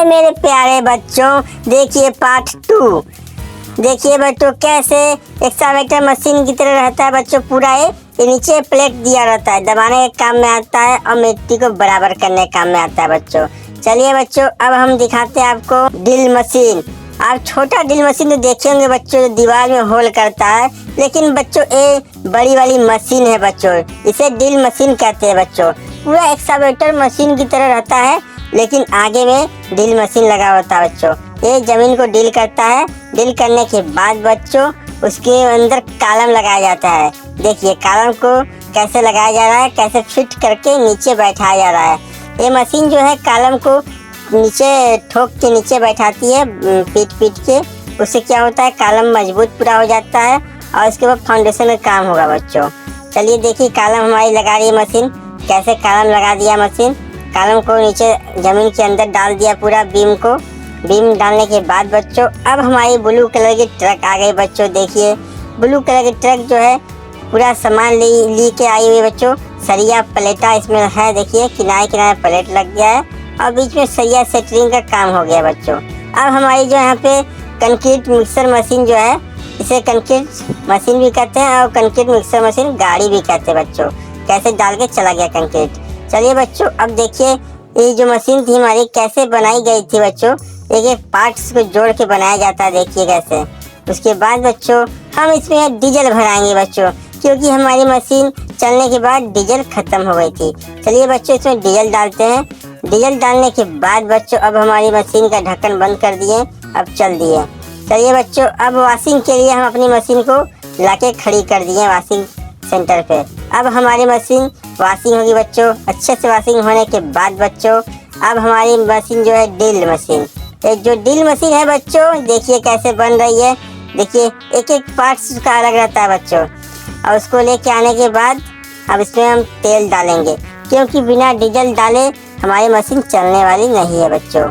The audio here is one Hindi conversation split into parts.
मेरे प्यारे बच्चों, देखिए पार्ट 2। देखिए बच्चों कैसे एक्सकावेटर मशीन की तरह रहता है बच्चों। पूरा ये नीचे प्लेट दिया रहता है, दबाने के काम में आता है और मिट्टी को बराबर करने के काम में आता है बच्चों। चलिए बच्चों, अब हम दिखाते हैं आपको ड्रिल मशीन। आप छोटा ड्रिल मशीन तो देखे होंगे बच्चों, दीवार में होल करता है, लेकिन बच्चों ये बड़ी वाली मशीन है बच्चों, इसे ड्रिल मशीन कहते हैं बच्चों। पूरा एक्सकावेटर मशीन की तरह रहता है, लेकिन आगे में ड्रिल मशीन लगा होता है बच्चों। ये जमीन को ड्रिल करता है। ड्रिल करने के बाद बच्चों उसके अंदर कॉलम लगाया जाता है। देखिए कॉलम को कैसे लगाया जा रहा है, कैसे फिट करके नीचे बैठाया जा रहा है। ये मशीन जो है कॉलम को नीचे ठोक के नीचे बैठाती है, पीट के। उससे क्या होता है, कॉलम मजबूत पूरा हो जाता है और उसके बाद फाउंडेशन का काम होगा बच्चों। चलिए देखिए कॉलम हमारी लगा रही है मशीन, कैसे कॉलम लगा दिया मशीन। कॉलम को नीचे जमीन के अंदर डाल दिया पूरा बीम को। बीम डालने के बाद बच्चों अब हमारी ब्लू कलर की ट्रक आ गई बच्चों। देखिए ब्लू कलर की ट्रक जो है पूरा सामान ली के आई हुई बच्चों। सरिया प्लेटा इसमें है, देखिए किनारे किनारे प्लेट लग गया है और बीच में सरिया सेटरिंग का काम हो गया बच्चों। अब हमारी जो यहाँ पे कंक्रीट मिक्सर मशीन जो है, इसे कंक्रीट मशीन भी कहते हैं और कंक्रीट मिक्सर मशीन गाड़ी भी कहते हैं बच्चों। कैसे डाल के चला गया कंक्रीट। चलिए बच्चों अब देखिए ये जो मशीन थी हमारी कैसे बनाई गई थी बच्चों। एक एक पार्ट्स को जोड़ के बनाया जाता है, देखिए कैसे। उसके बाद बच्चों हम इसमें डीजल भराएंगे बच्चों, क्योंकि हमारी मशीन चलने के बाद डीजल खत्म हो गई थी। चलिए बच्चों इसमें डीजल डालते हैं। डीजल डालने के बाद बच्चों अब हमारी मशीन का ढक्कन बंद कर दिए, अब चल दिए। चलिए बच्चों अब वॉशिंग के लिए हम अपनी मशीन को लाके खड़ी कर दिए वॉशिंग सेंटर पे। अब हमारी मशीन वॉशिंग होगी बच्चों। अच्छे से वॉशिंग होने के बाद बच्चों अब हमारी मशीन जो है ड्रिल मशीन, ये जो ड्रिल मशीन है बच्चों देखिए कैसे बन रही है। देखिए एक एक पार्ट्स उसका अलग रहता है बच्चों। और उसको लेके आने के बाद अब इसमें हम तेल डालेंगे, क्योंकि बिना डीजल डाले हमारी मशीन चलने वाली नहीं है बच्चों।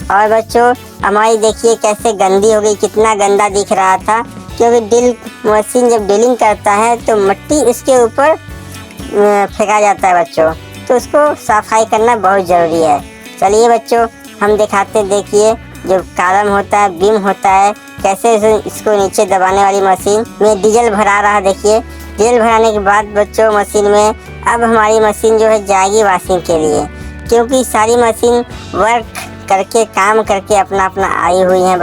और बच्चों हमारी देखिए कैसे गंदी हो गई, कितना गंदा दिख रहा था, क्योंकि ड्रिल मशीन जब ड्रिलिंग करता है तो मिट्टी इसके ऊपर फेंका जाता है बच्चों, तो उसको सफाई करना बहुत ज़रूरी है। चलिए बच्चों हम दिखाते हैं, देखिए जो कॉलम होता है, बीम होता है, कैसे इसको नीचे दबाने वाली मशीन में डीजल भरा रहा है। देखिए डीजल भराने के बाद बच्चों मशीन में अब हमारी मशीन जो है जाएगी वॉशिंग के लिए, क्योंकि सारी मशीन वर्क करके काम करके अपना अपना आई हुई हैं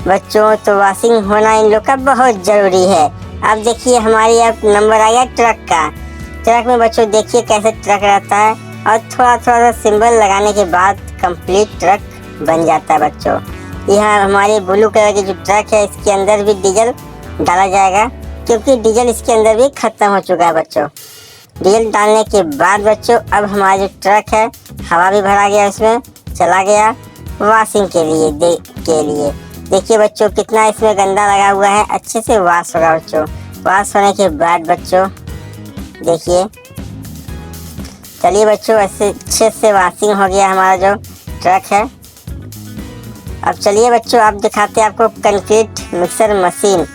बच्चों, तो वॉशिंग होना इन लोग का बहुत ज़रूरी है। अब देखिए हमारी अब नंबर आ गया ट्रक का। ट्रक में बच्चों देखिए कैसे ट्रक रहता है और थोड़ा सा सिंबल लगाने के बाद कंप्लीट ट्रक बन जाता है बच्चों। यह हमारी ब्लू कलर की जो ट्रक है इसके अंदर भी डीजल डाला जाएगा, क्योंकि डीजल इसके अंदर भी ख़त्म हो चुका है बच्चों। डीजल डालने के बाद बच्चों अब हमारा जो ट्रक है हवा भी भरा गया, उसमें चला गया वॉशिंग के लिए। देखिए बच्चों कितना इसमें गंदा लगा हुआ है, अच्छे से वॉश होगा बच्चों। वॉश होने के बाद बच्चों देखिए, चलिए बच्चों अच्छे से वॉशिंग हो गया हमारा जो ट्रक है। अब चलिए बच्चों आप दिखाते हैं आपको कंक्रीट मिक्सर मशीन,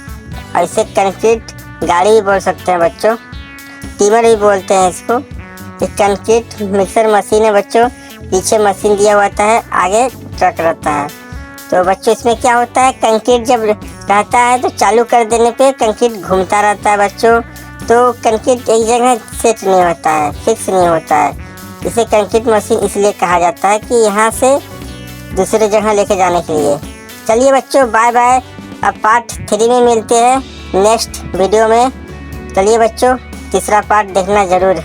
और इसे कंक्रीट गाड़ी भी बोल सकते हैं बच्चों, टीमर भी बोलते हैं इसको। ये कंक्रीट मिक्सर मशीन है बच्चों। पीछे मशीन दिया हुआ है, आगे ट्रक रहता है। तो बच्चों इसमें क्या होता है, कंक्रीट जब रहता है तो चालू कर देने पे कंक्रीट घूमता रहता है बच्चों, तो कंक्रीट एक जगह सेट नहीं होता है, फिक्स नहीं होता है। इसे कंक्रीट मशीन इसलिए कहा जाता है कि यहाँ से दूसरे जगह लेके जाने के लिए। चलिए बच्चों बाय बाय, अब पार्ट 3 में मिलते हैं नेक्स्ट वीडियो में। चलिए बच्चों तीसरा पार्ट देखना ज़रूर।